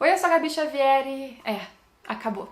Oi, eu sou a Gabi Xavier e... acabou.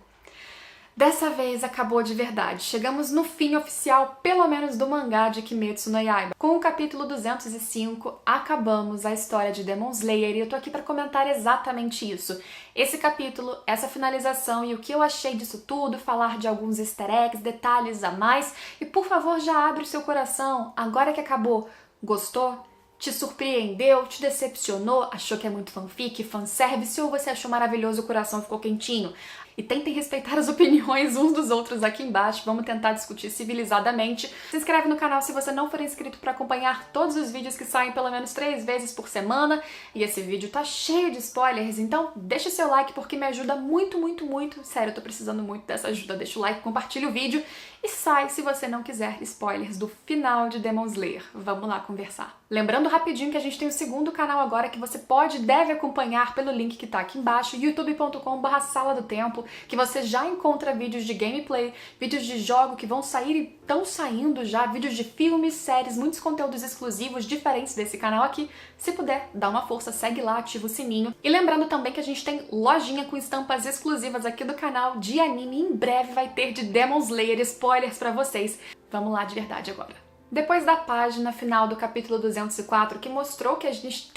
Dessa vez acabou de verdade. Chegamos no fim oficial, pelo menos do mangá de Kimetsu no Yaiba. Com o capítulo 205, acabamos a história de Demon Slayer e eu tô aqui pra comentar exatamente isso. Esse capítulo, essa finalização e o que eu achei disso tudo, falar de alguns easter eggs, detalhes a mais. E por favor, já abre o seu coração, agora que acabou. Gostou? Te surpreendeu? Te decepcionou? Achou que é muito fanfic, fanservice ou você achou maravilhoso, o coração ficou quentinho? E tentem respeitar as opiniões uns dos outros aqui embaixo, vamos tentar discutir civilizadamente. Se inscreve no canal se você não for inscrito para acompanhar todos os vídeos que saem pelo menos 3 vezes por semana. E esse vídeo tá cheio de spoilers, então deixa o seu like porque me ajuda muito, muito, muito. Sério, eu tô precisando muito dessa ajuda. Deixa o like, compartilha o vídeo e sai se você não quiser spoilers do final de Demon Slayer. Vamos lá conversar. Lembrando rapidinho que a gente tem o segundo canal agora que você pode e deve acompanhar pelo link que tá aqui embaixo, youtube.com/sala do tempo, que você já encontra vídeos de gameplay, vídeos de jogo que vão sair e estão saindo já, vídeos de filmes, séries, muitos conteúdos exclusivos diferentes desse canal aqui. Se puder, dá uma força, segue lá, ativa o sininho. E lembrando também que a gente tem lojinha com estampas exclusivas aqui do canal de anime, em breve vai ter de Demon Slayer, spoilers pra vocês. Vamos lá de verdade agora. Depois da página final do capítulo 204, que mostrou que a gente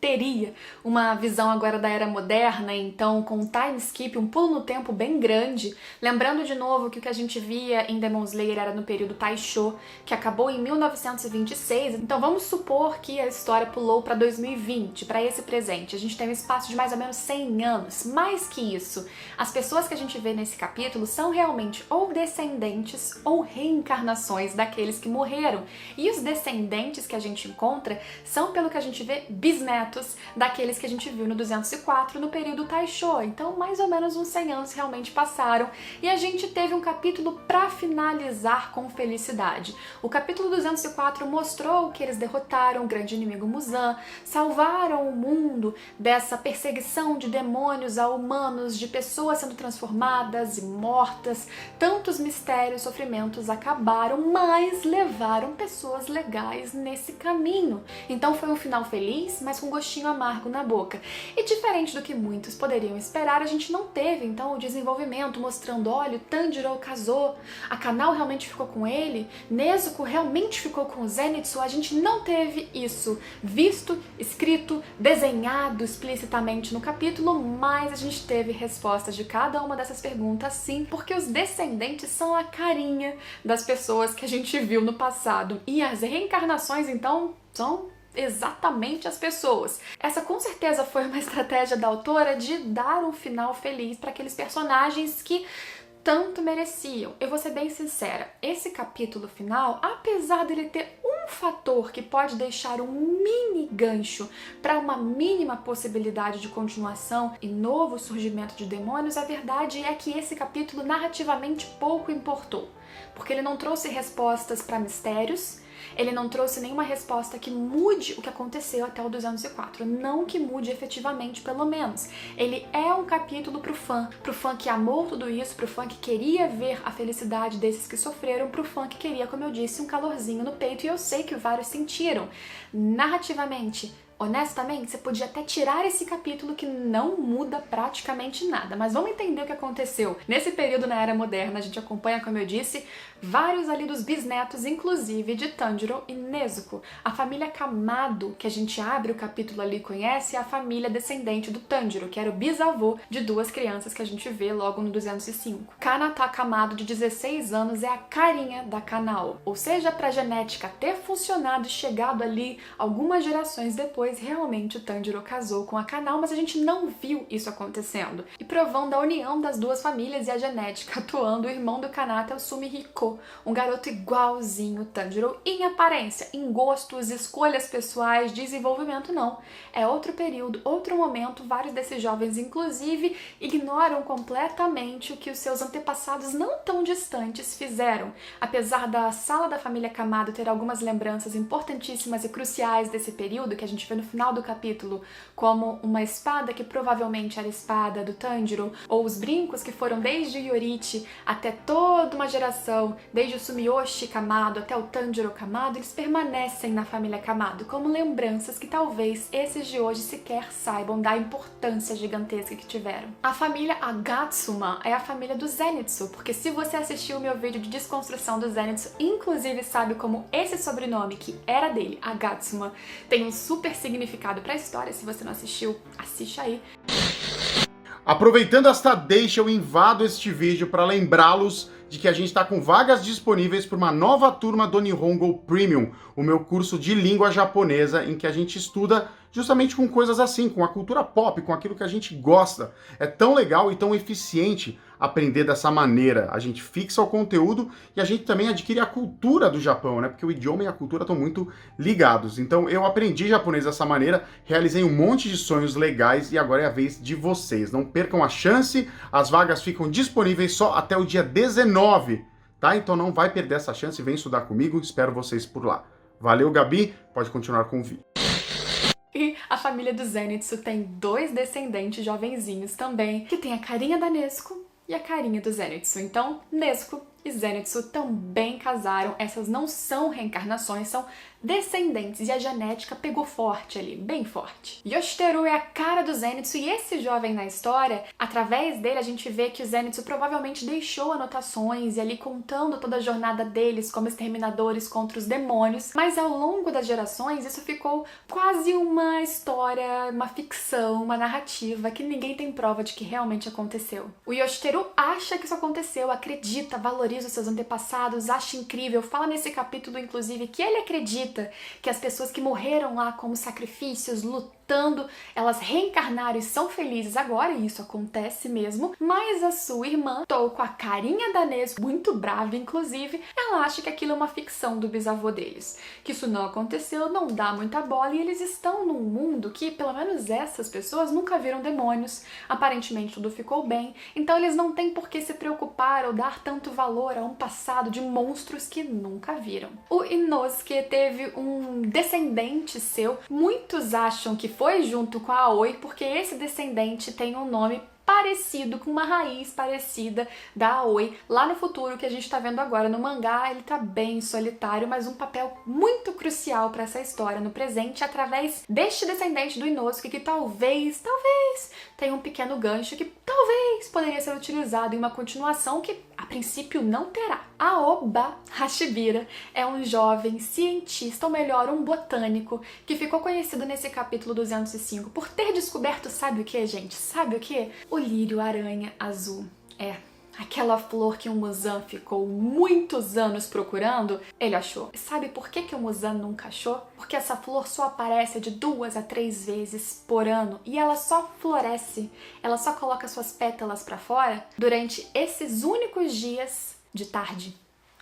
teria uma visão agora da Era Moderna, então com um time skip, um pulo no tempo bem grande, lembrando de novo que o que a gente via em Demon Slayer era no período Taisho, que acabou em 1926, então vamos supor que a história pulou para 2020, para esse presente. A gente tem um espaço de mais ou menos 100 anos. Mais que isso, as pessoas que a gente vê nesse capítulo são realmente ou descendentes ou reencarnações daqueles que morreram. E os descendentes que a gente encontra são, pelo que a gente vê, bisnetos daqueles que a gente viu no 204 no período Taisho. Então, mais ou menos uns 100 anos realmente passaram e a gente teve um capítulo para finalizar com felicidade. O capítulo 204 mostrou que eles derrotaram o grande inimigo Muzan, salvaram o mundo dessa perseguição de demônios a humanos, de pessoas sendo transformadas e mortas. Tantos mistérios, sofrimentos acabaram, mas levaram pessoas legais nesse caminho. Então foi um final feliz, mas com gostinho amargo na boca. E diferente do que muitos poderiam esperar, a gente não teve então o desenvolvimento mostrando, olha, o Tanjiro casou, a Kanao realmente ficou com ele, Nezuko realmente ficou com o Zenitsu. A gente não teve isso visto, escrito, desenhado explicitamente no capítulo, mas a gente teve respostas de cada uma dessas perguntas sim, porque os descendentes são a carinha das pessoas que a gente viu no passado. E as reencarnações, então, são exatamente as pessoas. Essa com certeza foi uma estratégia da autora de dar um final feliz para aqueles personagens que tanto mereciam. Eu vou ser bem sincera, esse capítulo final, apesar dele ter um fator que pode deixar um mini gancho para uma mínima possibilidade de continuação e novo surgimento de demônios, a verdade é que esse capítulo narrativamente pouco importou, porque ele não trouxe respostas para mistérios, ele não trouxe nenhuma resposta que mude o que aconteceu até o 204, não que mude efetivamente, pelo menos. Ele é um capítulo pro fã que amou tudo isso, pro fã que queria ver a felicidade desses que sofreram, pro fã que queria, como eu disse, um calorzinho no peito, e eu sei que vários sentiram. Narrativamente, honestamente, você podia até tirar esse capítulo que não muda praticamente nada, mas vamos entender o que aconteceu. Nesse período na Era Moderna, a gente acompanha, como eu disse, vários ali dos bisnetos, inclusive de Tanjiro e Nezuko. A família Kamado, que a gente abre o capítulo ali e conhece, é a família descendente do Tanjiro, que era o bisavô de duas crianças que a gente vê logo no 205. Kanata Kamado, de 16 anos, é a carinha da Kanao. Ou seja, para a genética ter funcionado e chegado ali algumas gerações depois, realmente o Tanjiro casou com a Kanao, mas a gente não viu isso acontecendo. E provando a união das duas famílias e a genética atuando, o irmão do Kanata é o Sumihiko, um garoto igualzinho o Tanjiro em aparência, em gostos, escolhas pessoais, desenvolvimento não. É outro período, outro momento, vários desses jovens inclusive ignoram completamente o que os seus antepassados não tão distantes fizeram. Apesar da sala da família Kamado ter algumas lembranças importantíssimas e cruciais desse período que a gente vê no final do capítulo como uma espada que provavelmente era a espada do Tanjiro, ou os brincos que foram desde o Yoriichi até toda uma geração, desde o Sumiyoshi Kamado até o Tanjiro Kamado, eles permanecem na família Kamado como lembranças que talvez esses de hoje sequer saibam da importância gigantesca que tiveram. A família Agatsuma é a família do Zenitsu, porque se você assistiu o meu vídeo de desconstrução do Zenitsu, inclusive sabe como esse sobrenome, que era dele, Agatsuma, tem um super significado pra história. Se você não assistiu, assiste aí. Aproveitando esta deixa, eu invado este vídeo para lembrá-los de que a gente está com vagas disponíveis para uma nova turma do Nihongo Premium, o meu curso de língua japonesa, em que a gente estuda justamente com coisas assim, com a cultura pop, com aquilo que a gente gosta. É tão legal e tão eficiente aprender dessa maneira. A gente fixa o conteúdo e a gente também adquire a cultura do Japão, né? Porque o idioma e a cultura estão muito ligados. Então eu aprendi japonês dessa maneira, realizei um monte de sonhos legais e agora é a vez de vocês. Não percam a chance, as vagas ficam disponíveis só até o dia 19, tá? Então não vai perder essa chance, vem estudar comigo, espero vocês por lá. Valeu, Gabi, pode continuar com o vídeo. E a família do Zenitsu tem 2 descendentes jovenzinhos também, que tem a carinha da Nezuko e a carinha do Zenitsu. Então, Nezuko e Zenitsu também casaram. Essas não são reencarnações, são descendentes, e a genética pegou forte ali, bem forte. Yoshiteru é a cara do Zenitsu, e esse jovem na história, através dele a gente vê que o Zenitsu provavelmente deixou anotações e ali contando toda a jornada deles como exterminadores contra os demônios, mas ao longo das gerações isso ficou quase uma história, uma ficção, uma narrativa que ninguém tem prova de que realmente aconteceu. O Yoshiteru acha que isso aconteceu, acredita, valoriza os seus antepassados, acha incrível, fala nesse capítulo inclusive que ele acredita que as pessoas que morreram lá como sacrifícios, lutando, elas reencarnaram e são felizes agora, e isso acontece mesmo, mas a sua irmã, tô com a carinha da Nezuko, muito brava inclusive, ela acha que aquilo é uma ficção do bisavô deles, que isso não aconteceu, não dá muita bola, e eles estão num mundo que, pelo menos essas pessoas, nunca viram demônios, aparentemente tudo ficou bem, então eles não têm por que se preocupar ou dar tanto valor a um passado de monstros que nunca viram. O Inosuke teve um descendente seu, muitos acham que foi junto com a Aoi, porque esse descendente tem um nome parecido, com uma raiz parecida da Aoi. Lá no futuro, que a gente tá vendo agora no mangá, ele tá bem solitário, mas um papel muito crucial para essa história no presente, através deste descendente do Inosuke, que talvez tenha um pequeno gancho que talvez poderia ser utilizado em uma continuação que a princípio não terá. Aoba Hashibira é um jovem cientista, ou melhor, um botânico, que ficou conhecido nesse capítulo 205 por ter descoberto, sabe o que, gente? Sabe o que? O lírio-aranha azul. Aquela flor que o Muzan ficou muitos anos procurando, ele achou. Sabe por que o Muzan nunca achou? Porque essa flor só aparece de 2 a 3 vezes por ano e ela só floresce, ela só coloca suas pétalas para fora durante esses únicos dias de tarde,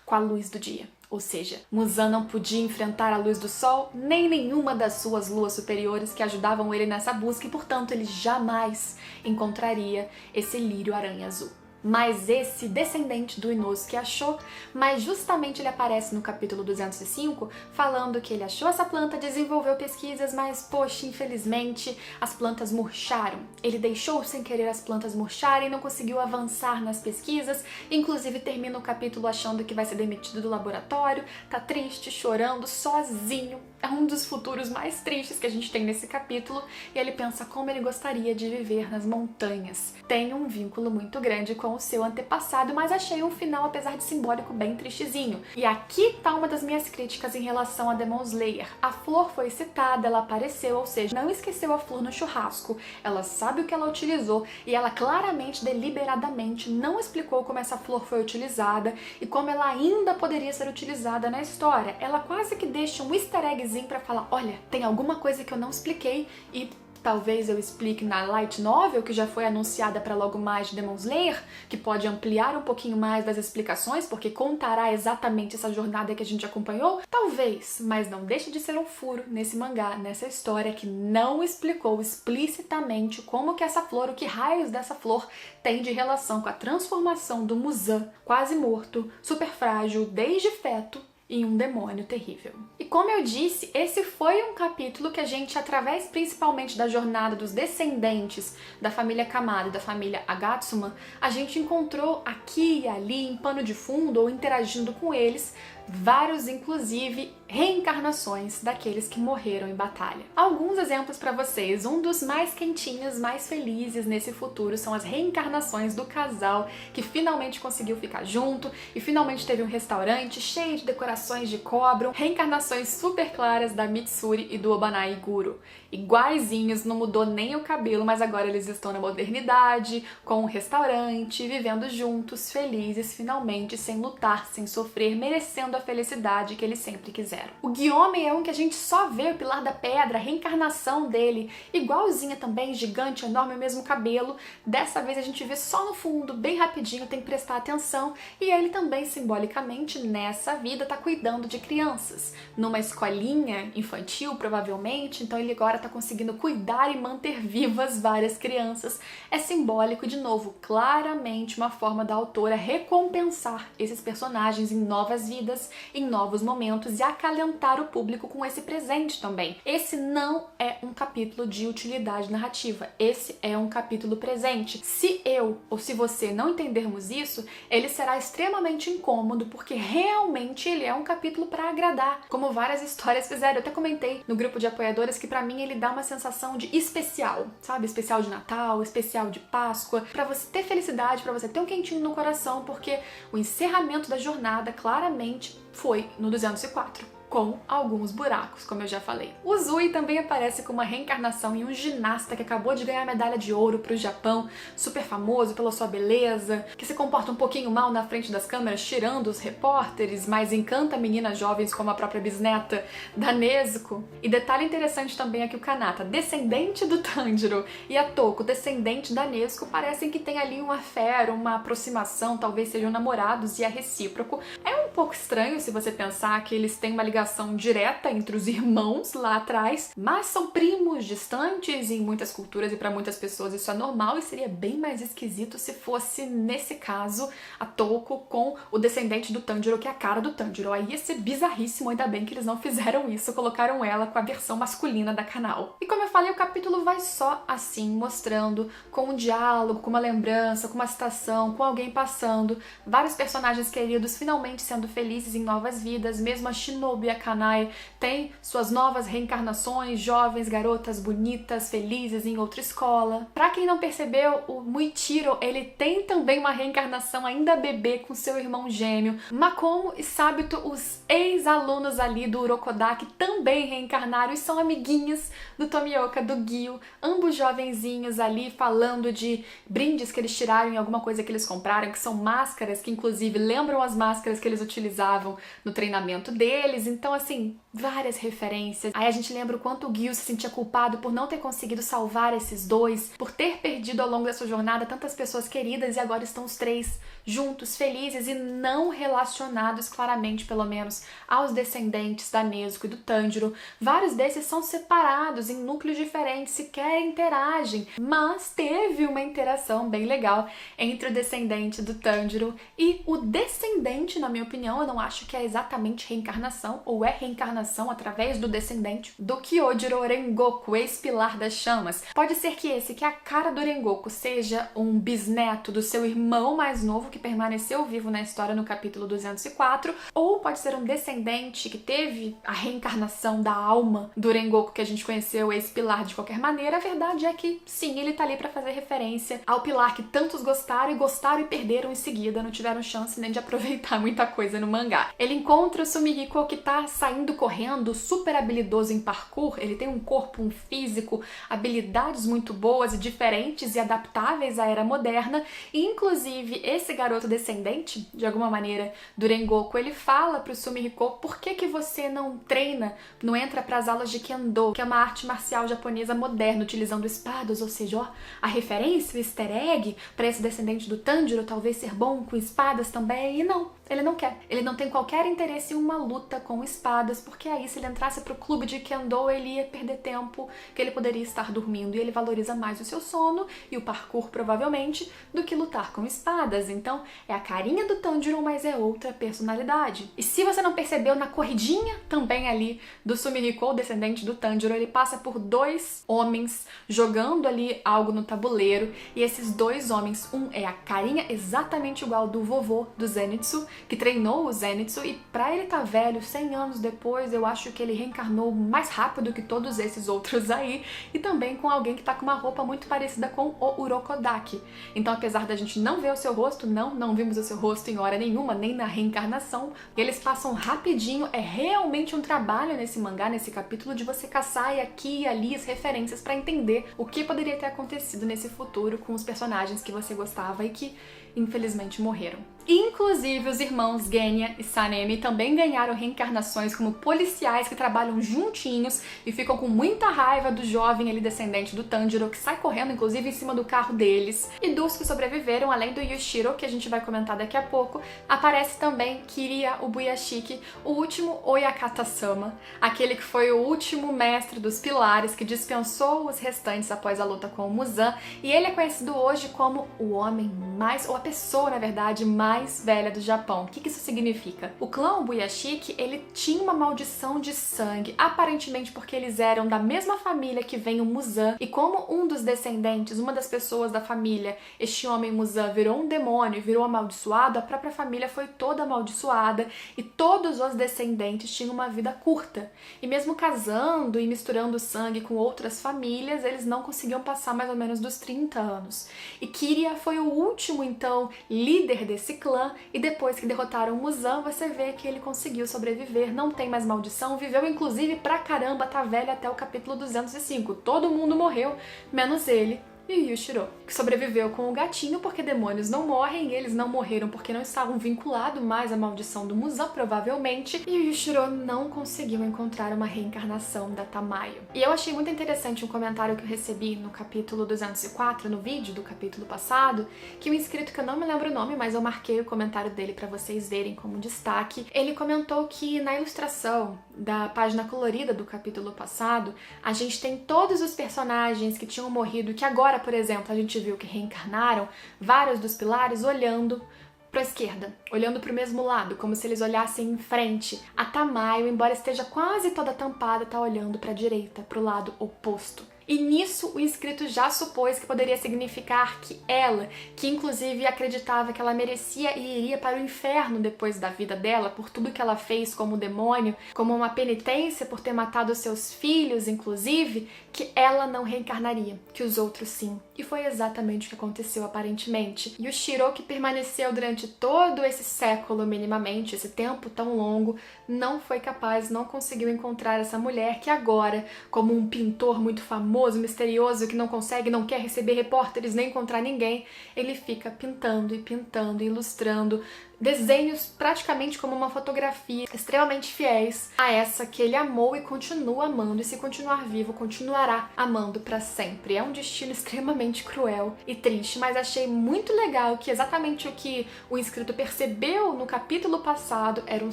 com a luz do dia. Ou seja, Muzan não podia enfrentar a luz do sol, nem nenhuma das suas luas superiores que ajudavam ele nessa busca, e portanto ele jamais encontraria esse lírio-aranha azul. Mas esse descendente do Inosuke achou, mas justamente ele aparece no capítulo 205 falando que ele achou essa planta, desenvolveu pesquisas, mas poxa, infelizmente as plantas murcharam. Ele deixou sem querer as plantas murcharem, não conseguiu avançar nas pesquisas, inclusive termina o capítulo achando que vai ser demitido do laboratório, tá triste, chorando, sozinho. É um dos futuros mais tristes que a gente tem nesse capítulo, e ele pensa como ele gostaria de viver nas montanhas. Tem um vínculo muito grande com o seu antepassado, mas achei um final, apesar de simbólico, bem tristezinho. E aqui tá uma das minhas críticas em relação a Demon Slayer. A flor foi citada, ela apareceu, ou seja, não esqueceu a flor no churrasco, ela sabe o que ela utilizou, e ela claramente, deliberadamente, não explicou como essa flor foi utilizada e como ela ainda poderia ser utilizada na história. Ela quase que deixa um easter egg pra falar, olha, tem alguma coisa que eu não expliquei e talvez eu explique na light novel, que já foi anunciada para logo mais de Demon Slayer, que pode ampliar um pouquinho mais das explicações, porque contará exatamente essa jornada que a gente acompanhou. Talvez, mas não deixa de ser um furo nesse mangá, nessa história que não explicou explicitamente como que essa flor, o que raios dessa flor tem de relação com a transformação do Muzan, quase morto, super frágil, desde feto, em um demônio terrível. E como eu disse, esse foi um capítulo que a gente, através principalmente da jornada dos descendentes da família Kamado e da família Agatsuma, a gente encontrou aqui e ali, em pano de fundo ou interagindo com eles, vários, inclusive, reencarnações daqueles que morreram em batalha. Alguns exemplos para vocês. Um dos mais quentinhos, mais felizes nesse futuro são as reencarnações do casal que finalmente conseguiu ficar junto e finalmente teve um restaurante cheio de decorações de cobra. Reencarnações super claras da Mitsuri e do Obanai Guru. Iguaizinhos, não mudou nem o cabelo, mas agora eles estão na modernidade, com um restaurante, vivendo juntos, felizes, finalmente, sem lutar, sem sofrer, merecendo a felicidade que eles sempre quiseram. O Gyome é um que a gente só vê o Pilar da Pedra, a reencarnação dele, igualzinha também, gigante, enorme, o mesmo cabelo. Dessa vez a gente vê só no fundo, bem rapidinho, tem que prestar atenção. E ele também, simbolicamente, nessa vida, tá cuidando de crianças. Numa escolinha infantil, provavelmente, então ele agora tá conseguindo cuidar e manter vivas várias crianças. É simbólico, de novo, claramente uma forma da autora recompensar esses personagens em novas vidas, em novos momentos e acalentar o público com esse presente também. Esse não é um capítulo de utilidade narrativa, esse é um capítulo presente. Se eu ou se você não entendermos isso, ele será extremamente incômodo, porque realmente ele é um capítulo para agradar, como várias histórias fizeram. Eu até comentei no grupo de apoiadoras que pra mim ele dá uma sensação de especial, sabe? Especial de Natal, especial de Páscoa, pra você ter felicidade, pra você ter um quentinho no coração, porque o encerramento da jornada claramente foi no 204. Com alguns buracos, como eu já falei. O Zui também aparece com uma reencarnação em um ginasta que acabou de ganhar a medalha de ouro pro Japão, super famoso pela sua beleza, que se comporta um pouquinho mal na frente das câmeras, tirando os repórteres, mas encanta meninas jovens como a própria bisneta da Nezuko. E detalhe interessante também é que o Kanata, descendente do Tanjiro, e a Toko, descendente da Nezuko, parecem que tem ali um affair, uma aproximação, talvez sejam namorados e é recíproco. É um pouco estranho se você pensar que eles têm uma ligação direta entre os irmãos lá atrás, mas são primos distantes em muitas culturas e para muitas pessoas isso é normal, e seria bem mais esquisito se fosse, nesse caso, a Toko com o descendente do Tanjiro, que é a cara do Tanjiro. Aí ia ser bizarríssimo, ainda bem que eles não fizeram isso, colocaram ela com a versão masculina da Kanao. E como eu falei, o capítulo vai só assim, mostrando com um diálogo, com uma lembrança, com uma citação, com alguém passando, vários personagens queridos finalmente sendo felizes em novas vidas, mesmo a Shinobu e a Kanae têm suas novas reencarnações, jovens, garotas bonitas, felizes em outra escola. Pra quem não percebeu, o Muichiro, ele tem também uma reencarnação ainda bebê com seu irmão gêmeo. Makomo e Sabito, os ex-alunos ali do Urokodaki, também reencarnaram e são amiguinhos do Tomioka, do Gyu, ambos jovenzinhos ali falando de brindes que eles tiraram em alguma coisa que eles compraram, que são máscaras que inclusive lembram as máscaras que eles utilizavam no treinamento deles. Então, assim, várias referências. Aí a gente lembra o quanto o Gyu se sentia culpado por não ter conseguido salvar esses dois, por ter perdido ao longo da sua jornada tantas pessoas queridas, e agora estão os três juntos, felizes e não relacionados claramente, pelo menos, aos descendentes da Nezuko e do Tanjiro. Vários desses são separados em núcleos diferentes, sequer interagem, mas teve uma interação bem legal entre o descendente do Tanjiro e o descendente, na minha opinião, eu não acho que é exatamente reencarnação, ou é reencarnação através do descendente do Kyojiro Rengoku, ex-pilar das chamas. Pode ser que esse, que é a cara do Rengoku, seja um bisneto do seu irmão mais novo, que permaneceu vivo na história no capítulo 204, ou pode ser um descendente que teve a reencarnação da alma do Rengoku que a gente conheceu, ex-pilar de qualquer maneira. A verdade é que, sim, ele tá ali pra fazer referência ao pilar que tantos gostaram e perderam em seguida, não tiveram chance nem de aproveitar muita coisa no mangá. Ele encontra o Sumihiko, que tá saindo correndo, super habilidoso em parkour, ele tem um corpo, um físico, habilidades muito boas e diferentes e adaptáveis à era moderna, e inclusive esse garoto descendente, de alguma maneira, do Rengoku, ele fala pro Sumihiko: por que você não treina, não entra pras aulas de Kendo, que é uma arte marcial japonesa moderna, utilizando espadas, ou seja, ó, a referência, o easter egg pra esse descendente do Tanjiro talvez ser bom com espadas também, e não. Ele não quer. Ele não tem qualquer interesse em uma luta com espadas, porque aí se ele entrasse pro clube de Kendo, ele ia perder tempo que ele poderia estar dormindo, e ele valoriza mais o seu sono e o parkour provavelmente do que lutar com espadas. Então é a carinha do Tanjiro, mas é outra personalidade. E se você não percebeu, na corridinha também ali do Sumihiko, descendente do Tanjiro, ele passa por dois homens jogando ali algo no tabuleiro, e esses dois homens, um é a carinha exatamente igual do vovô do Zenitsu, que treinou o Zenitsu, e pra ele tá velho, 100 anos depois, eu acho que ele reencarnou mais rápido que todos esses outros aí, e também com alguém que tá com uma roupa muito parecida com o Urokodaki. Então, apesar da gente não ver o seu rosto, não vimos o seu rosto em hora nenhuma, nem na reencarnação, eles passam rapidinho. É realmente um trabalho nesse mangá, nesse capítulo, de você caçar aqui e ali as referências pra entender o que poderia ter acontecido nesse futuro com os personagens que você gostava e que infelizmente morreram. Inclusive, os irmãos Genya e Sanemi também ganharam reencarnações como policiais que trabalham juntinhos e ficam com muita raiva do jovem ali descendente do Tanjiro, que sai correndo, inclusive, em cima do carro deles. E dos que sobreviveram, além do Yushiro, que a gente vai comentar daqui a pouco, aparece também Kiriya Ubuyashiki, o último Oyakata-sama, aquele que foi o último mestre dos pilares, que dispensou os restantes após a luta com o Muzan, e ele é conhecido hoje como o homem mais, ou a pessoa, na verdade, mais velha do Japão. O que isso significa? O clã Ubuyashiki, ele tinha uma maldição de sangue, aparentemente porque eles eram da mesma família que vem o Muzan, e como um dos descendentes, uma das pessoas da família, este homem Muzan, virou um demônio e virou amaldiçoado, a própria família foi toda amaldiçoada, e todos os descendentes tinham uma vida curta. E mesmo casando e misturando sangue com outras famílias, eles não conseguiam passar mais ou menos dos 30 anos. E Kiriya foi o último, então, líder desse clã, e depois que derrotaram o Muzan, você vê que ele conseguiu sobreviver, não tem mais maldição, viveu inclusive pra caramba, tá velho até o capítulo 205. Todo mundo morreu, menos ele e o Yushiro, que sobreviveu com o gatinho porque demônios não morrem, e eles não morreram porque não estavam vinculados mais à maldição do Muzan, provavelmente, e o Yushiro não conseguiu encontrar uma reencarnação da Tamayo. E eu achei muito interessante um comentário que eu recebi no capítulo 204, no vídeo do capítulo passado, que um inscrito, que eu não me lembro o nome, mas eu marquei o comentário dele pra vocês verem como destaque. Ele comentou que na ilustração da página colorida do capítulo passado, a gente tem todos os personagens que tinham morrido, que agora, por exemplo, a gente viu que reencarnaram, vários dos pilares olhando para a esquerda, olhando para o mesmo lado, como se eles olhassem em frente. A Tamayo, embora esteja quase toda tampada, tá olhando para a direita, para o lado oposto. E nisso o inscrito já supôs que poderia significar que ela, que inclusive acreditava que ela merecia e iria para o inferno depois da vida dela, por tudo que ela fez como demônio, como uma penitência por ter matado seus filhos, inclusive, que ela não reencarnaria, que os outros sim. E foi exatamente o que aconteceu, aparentemente. E o Shiro, que permaneceu durante todo esse século, minimamente, esse tempo tão longo, não foi capaz, não conseguiu encontrar essa mulher que agora, como um pintor muito famoso, misterioso, que não consegue, não quer receber repórteres nem encontrar ninguém, ele fica pintando e pintando, ilustrando desenhos praticamente como uma fotografia, extremamente fiéis a essa que ele amou e continua amando, e se continuar vivo, continuará amando pra sempre. É um destino extremamente cruel e triste, mas achei muito legal que exatamente o que o inscrito percebeu no capítulo passado era um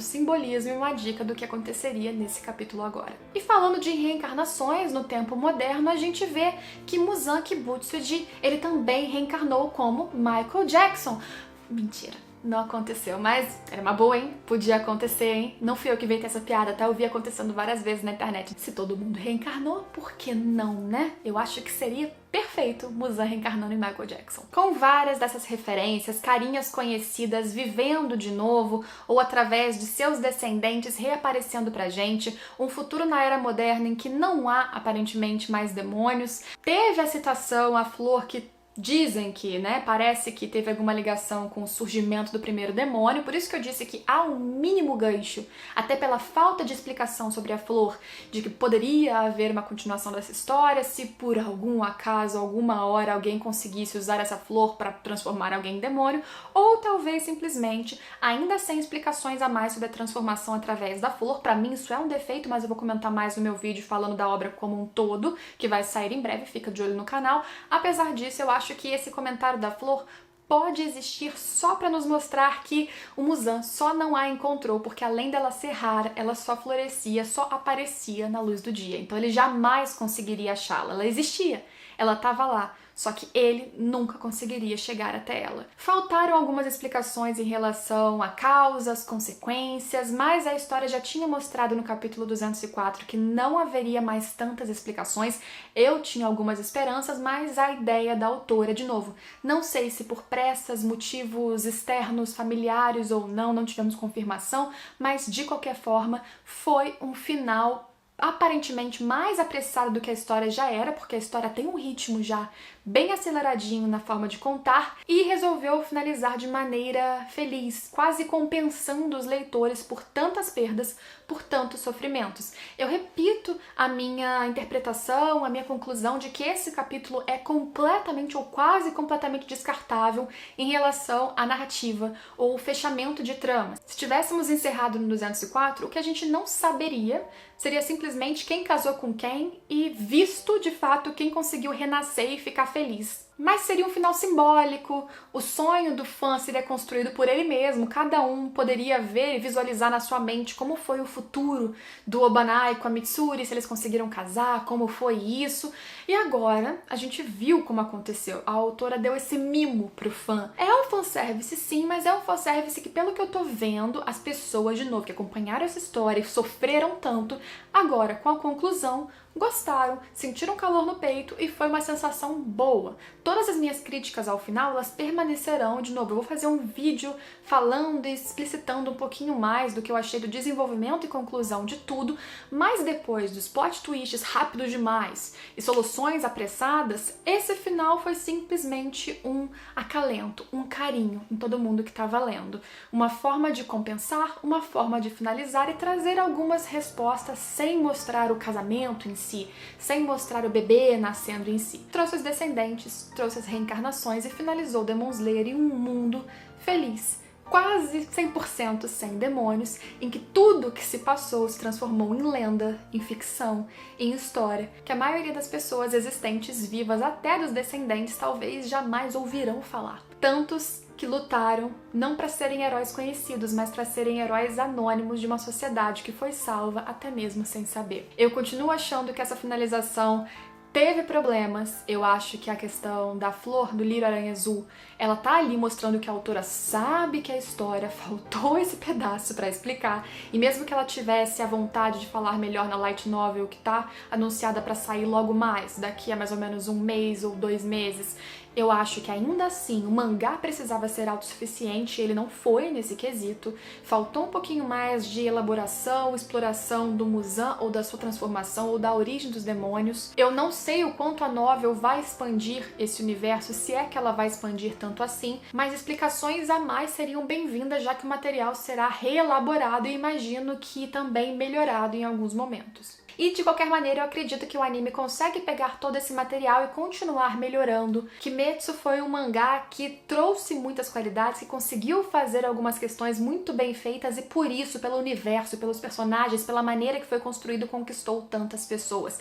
simbolismo e uma dica do que aconteceria nesse capítulo agora. E falando de reencarnações no tempo moderno, a gente vê que Muzan Kibutsuji, ele também reencarnou como Michael Jackson. Mentira. Não aconteceu, mas era uma boa, hein? Podia acontecer, hein? Não fui eu que inventei essa piada, tá? Eu vi acontecendo várias vezes na internet. Se todo mundo reencarnou, por que não, né? Eu acho que seria perfeito Muzan reencarnando em Michael Jackson. Com várias dessas referências, carinhas conhecidas vivendo de novo, ou através de seus descendentes reaparecendo pra gente, um futuro na era moderna em que não há, aparentemente, mais demônios. Teve a citação à flor que dizem que, né, parece que teve alguma ligação com o surgimento do primeiro demônio, por isso que eu disse que há um mínimo gancho, até pela falta de explicação sobre a flor, de que poderia haver uma continuação dessa história, se por algum acaso, alguma hora, alguém conseguisse usar essa flor para transformar alguém em demônio, ou talvez simplesmente, ainda sem explicações a mais sobre a transformação através da flor. Para mim isso é um defeito, mas eu vou comentar mais no meu vídeo falando da obra como um todo, que vai sair em breve, fica de olho no canal. Apesar disso, eu acho acho que esse comentário da Flor pode existir só para nos mostrar que o Muzan só não a encontrou porque além dela ser rara, ela só florescia, só aparecia na luz do dia. Então ele jamais conseguiria achá-la. Ela existia, ela estava lá, só que ele nunca conseguiria chegar até ela. Faltaram algumas explicações em relação a causas, consequências, mas a história já tinha mostrado no capítulo 204 que não haveria mais tantas explicações. Eu tinha algumas esperanças, mas a ideia da autora, de novo, não sei se por pressas, motivos externos, familiares ou não tivemos confirmação, mas de qualquer forma foi um final aparentemente mais apressado do que a história já era, porque a história tem um ritmo já bem aceleradinho na forma de contar, e resolveu finalizar de maneira feliz, quase compensando os leitores por tantas perdas, por tantos sofrimentos. Eu repito a minha interpretação, a minha conclusão de que esse capítulo é completamente ou quase completamente descartável em relação à narrativa ou o fechamento de trama. Se tivéssemos encerrado no 204, o que a gente não saberia seria simplesmente quem casou com quem e visto de fato quem conseguiu renascer e ficar feliz. Mas seria um final simbólico, o sonho do fã seria construído por ele mesmo, cada um poderia ver e visualizar na sua mente como foi o futuro do Obanai com a Mitsuri, se eles conseguiram casar, como foi isso. E agora a gente viu como aconteceu, a autora deu esse mimo pro fã. É um fanservice sim, mas é um fanservice que, pelo que eu tô vendo, as pessoas, de novo, que acompanharam essa história e sofreram tanto, agora com a conclusão, gostaram, sentiram calor no peito e foi uma sensação boa. Todas as minhas críticas ao final, elas permanecerão. De novo, eu vou fazer um vídeo falando e explicitando um pouquinho mais do que eu achei do desenvolvimento e conclusão de tudo, mas depois dos plot twists rápidos demais e soluções apressadas, esse final foi simplesmente um acalento, um carinho em todo mundo que estava lendo. Uma forma de compensar, uma forma de finalizar e trazer algumas respostas sem mostrar o casamento em si, sem mostrar o bebê nascendo em si. Trouxe os descendentes, trouxe as reencarnações e finalizou Demon Slayer em um mundo feliz, quase 100% sem demônios, em que tudo que se passou se transformou em lenda, em ficção, em história, que a maioria das pessoas existentes, vivas, até dos descendentes, talvez jamais ouvirão falar. Tantos que lutaram não para serem heróis conhecidos, mas para serem heróis anônimos de uma sociedade que foi salva até mesmo sem saber. Eu continuo achando que essa finalização teve problemas. Eu acho que a questão da flor do lírio aranha azul, ela tá ali mostrando que a autora sabe que a história faltou esse pedaço pra explicar, e mesmo que ela tivesse a vontade de falar melhor na light novel que tá anunciada pra sair logo mais, daqui a mais ou menos 1 mês ou 2 meses, eu acho que ainda assim o mangá precisava ser autossuficiente, ele não foi nesse quesito. Faltou um pouquinho mais de elaboração, exploração do Muzan ou da sua transformação ou da origem dos demônios. Eu não sei o quanto a novel vai expandir esse universo, se é que ela vai expandir tanto assim, mas explicações a mais seriam bem-vindas, já que o material será reelaborado e imagino que também melhorado em alguns momentos. E de qualquer maneira eu acredito que o anime consegue pegar todo esse material e continuar melhorando. Kimetsu foi um mangá que trouxe muitas qualidades, que conseguiu fazer algumas questões muito bem feitas e por isso, pelo universo, pelos personagens, pela maneira que foi construído, conquistou tantas pessoas.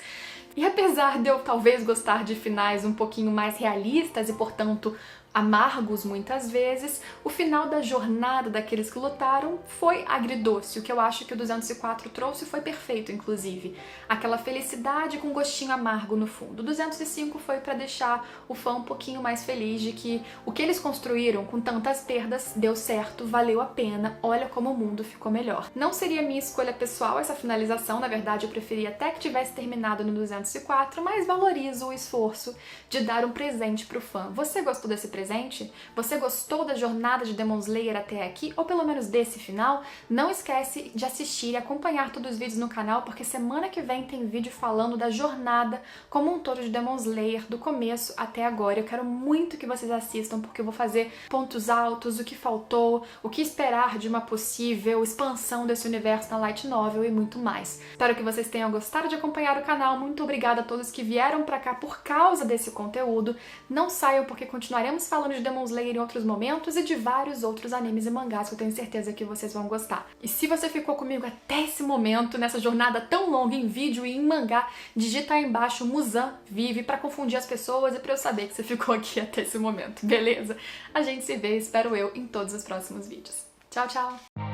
E apesar de eu talvez gostar de finais um pouquinho mais realistas e, portanto, amargos muitas vezes, o final da jornada daqueles que lutaram foi agridoce. O que eu acho que o 204 trouxe foi perfeito, inclusive. Aquela felicidade com gostinho amargo no fundo. O 205 foi para deixar o fã um pouquinho mais feliz de que o que eles construíram com tantas perdas deu certo, valeu a pena, olha como o mundo ficou melhor. Não seria minha escolha pessoal essa finalização, na verdade eu preferia até que tivesse terminado no 204, mas valorizo o esforço de dar um presente pro fã. Você gostou desse presente? Você gostou da jornada de Demon Slayer até aqui, ou pelo menos desse final? Não esquece de assistir e acompanhar todos os vídeos no canal, porque semana que vem tem vídeo falando da jornada como um todo de Demon Slayer, do começo até agora. Eu quero muito que vocês assistam, porque eu vou fazer pontos altos, o que faltou, o que esperar de uma possível expansão desse universo na light novel e muito mais. Espero que vocês tenham gostado de acompanhar o canal. Muito obrigada a todos que vieram pra cá por causa desse conteúdo. Não saiam, porque continuaremos falando de Demon Slayer em outros momentos e de vários outros animes e mangás que eu tenho certeza que vocês vão gostar. E se você ficou comigo até esse momento, nessa jornada tão longa em vídeo e em mangá, digita aí embaixo Muzan Vive pra confundir as pessoas e pra eu saber que você ficou aqui até esse momento, beleza? A gente se vê, espero eu, em todos os próximos vídeos. Tchau, tchau!